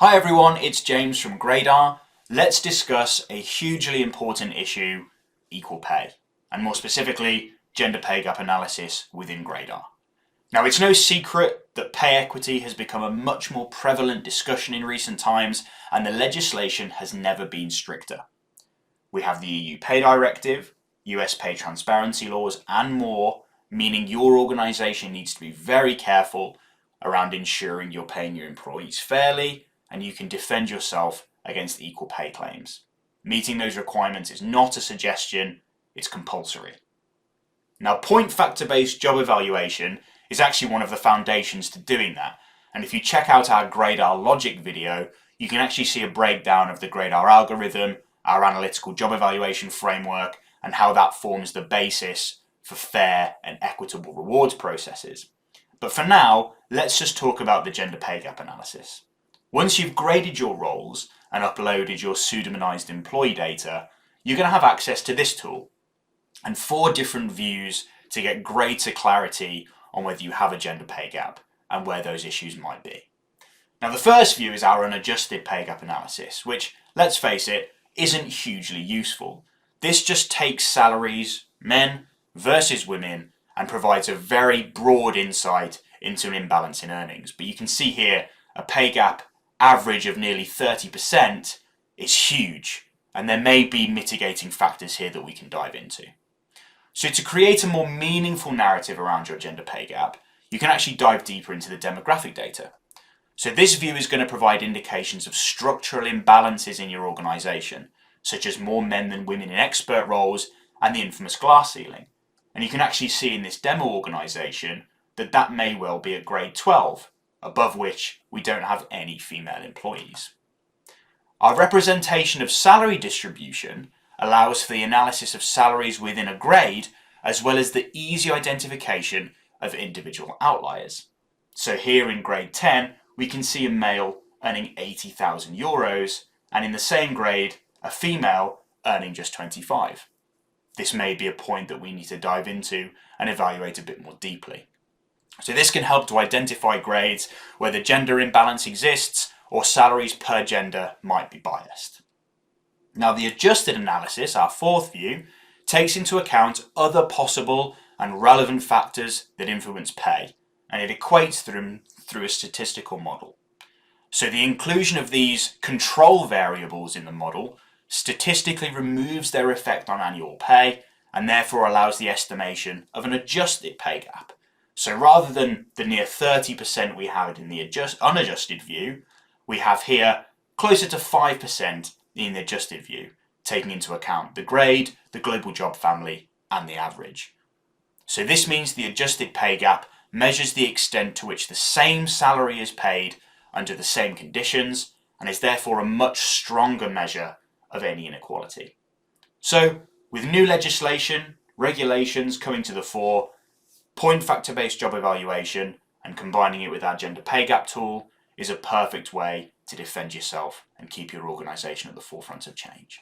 Hi everyone, it's James from Gradar. Let's discuss a hugely important issue, equal pay, and more specifically, gender pay gap analysis within Gradar. Now, it's no secret that pay equity has become a much more prevalent discussion in recent times, and the legislation has never been stricter. We have the EU Pay Directive, US pay transparency laws, and more, meaning your organisation needs to be very careful around ensuring you're paying your employees fairly and you can defend yourself against equal pay claims. Meeting those requirements is not a suggestion, it's compulsory. Now, point factor-based job evaluation is actually one of the foundations to doing that. And if you check out our Gradar logic video, you can actually see a breakdown of the Gradar algorithm, our analytical job evaluation framework, and how that forms the basis for fair and equitable rewards processes. But for now, let's just talk about the gender pay gap analysis. Once you've graded your roles and uploaded your pseudonymized employee data, you're going to have access to this tool and 4 different views to get greater clarity on whether you have a gender pay gap and where those issues might be. Now, the first view is our unadjusted pay gap analysis, which, let's face it, isn't hugely useful. This just takes salaries, men versus women, and provides a very broad insight into an imbalance in earnings. But you can see here a pay gap average of nearly 30% is huge, and there may be mitigating factors here that we can dive into. So to create a more meaningful narrative around your gender pay gap, you can actually dive deeper into the demographic data. So this view is going to provide indications of structural imbalances in your organisation, such as more men than women in expert roles and the infamous glass ceiling. And you can actually see in this demo organisation that that may well be at grade 12, above which we don't have any female employees. Our representation of salary distribution allows for the analysis of salaries within a grade, as well as the easy identification of individual outliers. So here in grade 10, we can see a male earning €80,000, and in the same grade, a female earning just 25. This may be a point that we need to dive into and evaluate a bit more deeply. So this can help to identify grades where the gender imbalance exists or salaries per gender might be biased. Now, the adjusted analysis, our 4th view, takes into account other possible and relevant factors that influence pay, and it equates them through a statistical model. So the inclusion of these control variables in the model statistically removes their effect on annual pay and therefore allows the estimation of an adjusted pay gap. So rather than the near 30% we had in the unadjusted view, we have here closer to 5% in the adjusted view, taking into account the grade, the global job family, and the average. So this means the adjusted pay gap measures the extent to which the same salary is paid under the same conditions and is therefore a much stronger measure of any inequality. So with new legislation, regulations coming to the fore, point factor-based job evaluation and combining it with our gender pay gap tool is a perfect way to defend yourself and keep your organisation at the forefront of change.